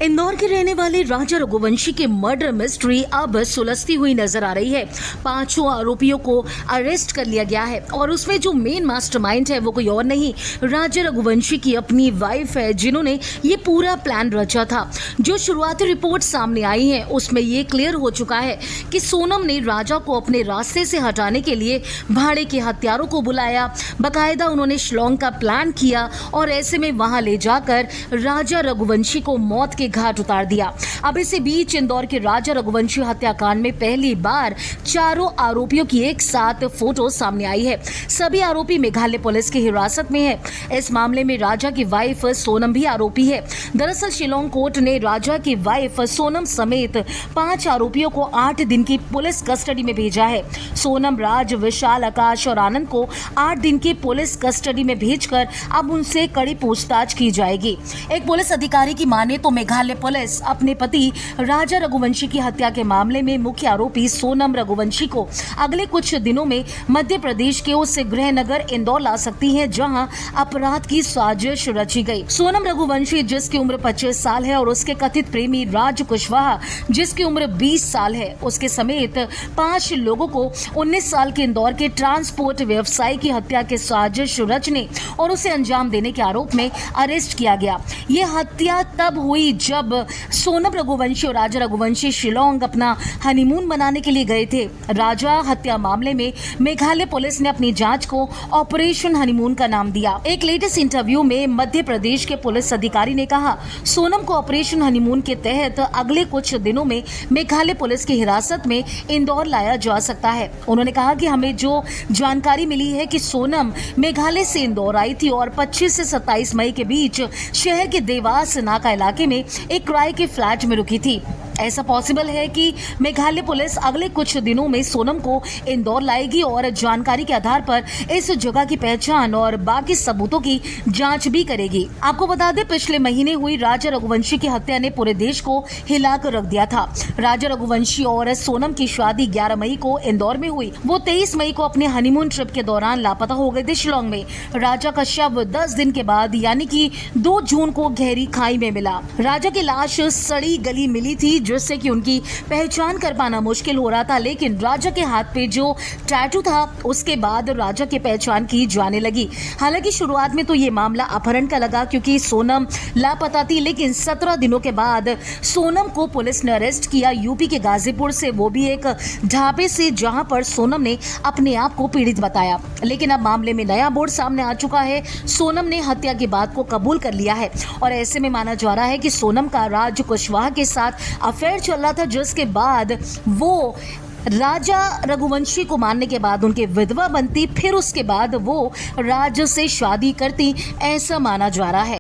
इंदौर के रहने वाले राजा रघुवंशी के मर्डर मिस्ट्री अब सुलझती हुई नजर आ रही है। 5 आरोपियों को अरेस्ट कर लिया गया है और उसमें जो मेन मास्टरमाइंड है वो कोई और नहीं, राजा रघुवंशी की अपनी वाइफ है, जिन्होंने ये पूरा प्लान रचा था। जो शुरुआती रिपोर्ट सामने आई है उसमें ये क्लियर हो चुका है कि सोनम ने राजा को अपने रास्ते से हटाने के लिए भाड़े के हत्यारों को बुलाया। बाकायदा उन्होंने शिलोंग का प्लान किया और ऐसे में वहां ले जाकर राजा रघुवंशी को मौत के घाट उतार दिया। अब इसी बीच इंदौर के राजा रघुवंशी हत्याकांड में पहली बार चारों आरोपियों की एक साथ फोटो सामने आई है। सभी आरोपी मेघालय पुलिस की हिरासत में है। इस मामले में राजा की वाइफ सोनम भी आरोपी है। दरअसल शिलोंग कोर्ट ने राजा की वाइफ सोनम समेत 5 आरोपियों को 8 दिन की पुलिस कस्टडी में भेजा है। सोनम, राज, विशाल, आकाश और आनंद को 8 दिन की पुलिस कस्टडी में भेजकर अब उनसे कड़ी पूछताछ की जाएगी। एक पुलिस अधिकारी की माने तो मेघालय पुलिस अपने पति राजा रघुवंशी की हत्या के मामले में मुख्य आरोपी सोनम रघुवंशी को अगले कुछ दिनों में मध्य प्रदेश के उस गृह नगर इंदौर ला सकती है जहां अपराध की साजिश रची गई। सोनम रघुवंशी, जिसकी उम्र 25 साल है, और उसके कथित प्रेमी राज कुशवाहा, जिसकी उम्र 20 साल है, उसके समेत 5 लोगों को 19 साल के इंदौर के ट्रांसपोर्ट व्यवसायी की हत्या के साजिश रचने और उसे अंजाम देने के आरोप में अरेस्ट किया गया। ये हत्या तब हुई जब सोनम रघुवंशी और राजा रघुवंशी शिलोंग अपना हनीमून मनाने के लिए गए थे। राजा हत्या मामले में मेघालय पुलिस ने अपनी जांच को ऑपरेशन हनीमून का नाम दिया। एक लेटेस्ट इंटरव्यू में मध्य प्रदेश के पुलिस अधिकारी ने कहा, सोनम को ऑपरेशन हनीमून के तहत अगले कुछ दिनों में मेघालय पुलिस की हिरासत में इंदौर लाया जा सकता है। उन्होंने कहा कि हमें जो जानकारी मिली है कि सोनम मेघालय से इंदौर आई थी और 25 से 27 मई के बीच शहर के देवास नाका इलाके में एक किराए के फ्लैट में रुकी थी। ऐसा पॉसिबल है कि मेघालय पुलिस अगले कुछ दिनों में सोनम को इंदौर लाएगी और जानकारी के आधार पर इस जगह की पहचान और बाकी सबूतों की जांच भी करेगी। आपको बता दें, पिछले महीने हुई राजा रघुवंशी की हत्या ने पूरे देश को हिला कर रख दिया था। राजा रघुवंशी और सोनम की शादी 11 मई को इंदौर में हुई। वो 23 मई को अपने हनीमून ट्रिप के दौरान लापता हो गए थे शिलोंग में। राजा का शव 10 दिन के बाद यानी कि 2 जून को गहरी खाई में मिला। राजा की लाश सड़ी गली मिली थी, जिससे कि उनकी पहचान कर पाना मुश्किल हो रहा था। लेकिन राजा के हाथ पे जो टैटू था उसके बाद राजा की पहचान की जाने लगी। हालांकि शुरुआत में तो ये मामला अपहरण का लगा क्योंकि सोनम लापता थी, लेकिन 17 दिनों के बाद सोनम को पुलिस ने अरेस्ट किया, यूपी के गाजीपुर से, वो भी एक ढाबे से, जहां पर सोनम ने अपने आप को पीड़ित बताया। लेकिन अब मामले में नया बोर्ड सामने आ चुका है। सोनम ने हत्या की बात को कबूल कर लिया है और ऐसे में माना जा रहा है कि सोनम का राज कुशवाहा के साथ अफेयर चल रहा था, जिसके बाद वो राजा रघुवंशी को मारने के बाद उनकी विधवा बनती, फिर उसके बाद वो राज से शादी करती, ऐसा माना जा रहा है।